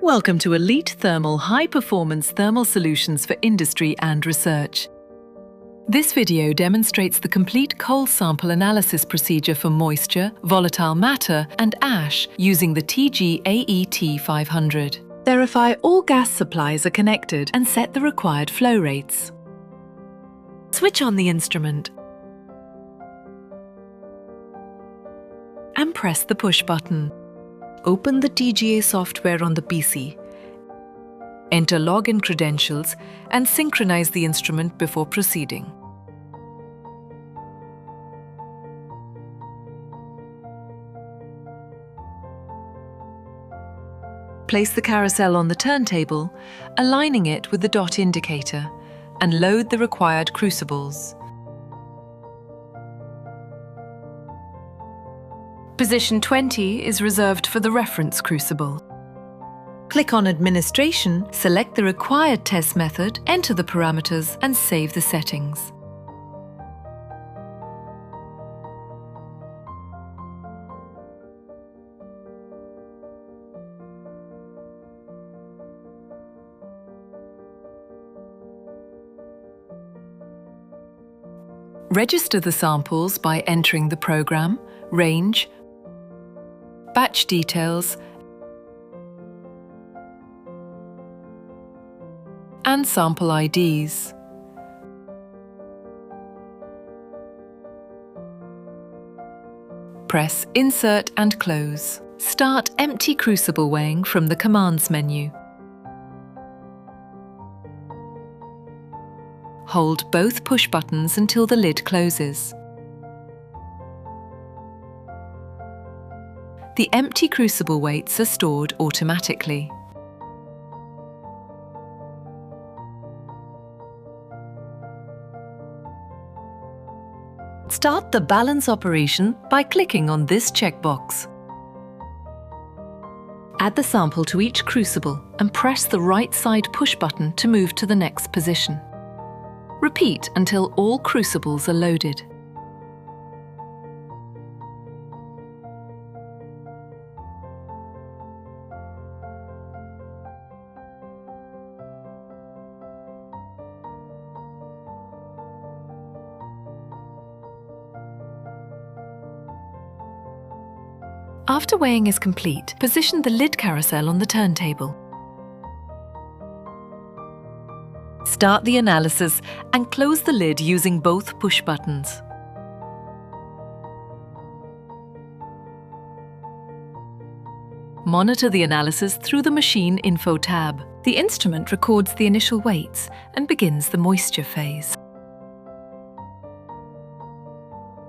Welcome to Elite Thermal high-performance thermal solutions for industry and research. This video demonstrates the complete coal sample analysis procedure for moisture, volatile matter and ash using the TG et500. Verify all gas supplies are connected and set the required flow rates. Switch on the instrument and press the push button. Open the TGA software on the PC. Enter login credentials and synchronize the instrument before proceeding. Place the carousel on the turntable, aligning it with the dot indicator, and load the required crucibles. Position 20 is reserved for the reference crucible. Click on Administration, select the required test method, enter the parameters and save the settings. Register the samples by entering the program, range, batch details, and sample IDs. Press Insert and Close. Start empty crucible weighing from the Commands menu. Hold both push buttons until the lid closes. The empty crucible weights are stored automatically. Start the balance operation by clicking on this checkbox. Add the sample to each crucible and press the right side push button to move to the next position. Repeat until all crucibles are loaded. After weighing is complete, position the lid carousel on the turntable. Start the analysis and close the lid using both push buttons. Monitor the analysis through the Machine Info tab. The instrument records the initial weights and begins the moisture phase.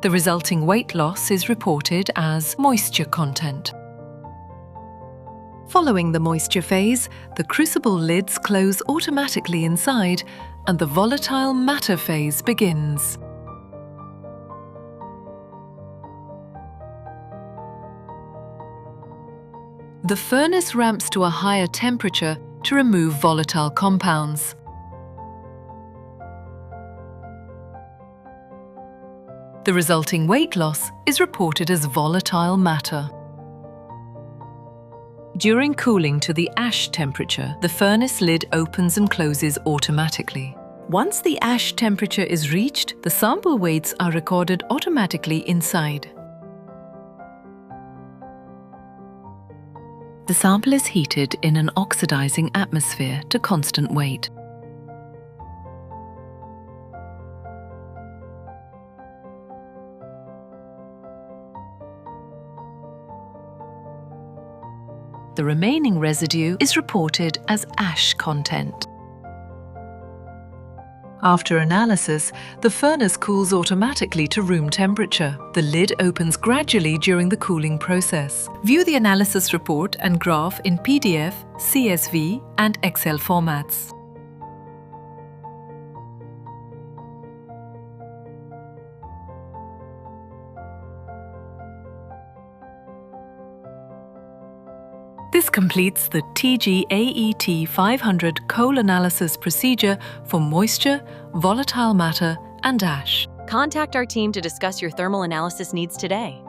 The resulting weight loss is reported as moisture content. Following the moisture phase, the crucible lids close automatically inside and the volatile matter phase begins. The furnace ramps to a higher temperature to remove volatile compounds. The resulting weight loss is reported as volatile matter. During cooling to the ash temperature, the furnace lid opens and closes automatically. Once the ash temperature is reached, the sample weights are recorded automatically inside. The sample is heated in an oxidizing atmosphere to constant weight. The remaining residue is reported as ash content. After analysis, the furnace cools automatically to room temperature. The lid opens gradually during the cooling process. View the analysis report and graph in PDF, CSV, and Excel formats. This completes the TG et500 coal analysis procedure for moisture, volatile matter, and ash. Contact our team to discuss your thermal analysis needs today.